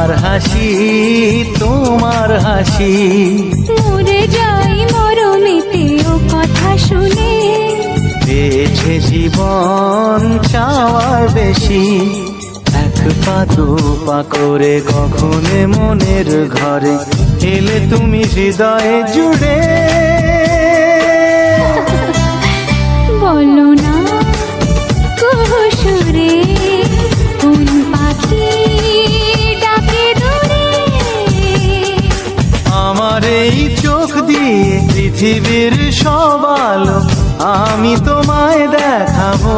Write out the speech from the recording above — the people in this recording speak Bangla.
আমার হাসি তোমার হাসি। মরে যাই মরমেতে ও কথা শুনে, পেয়েছে জীবন চাওয়ার বেশি। এক পা দু পা করে কখনো মনের ঘরে এলে তুমি হৃদয়ে জুড়ে। বলো না কুহুসুরে কোন পাখি ডাকে দূরে। আমার এই চোখ দিয়ে পৃথিবীর সব আলো আমি তোমায় দেখাবো।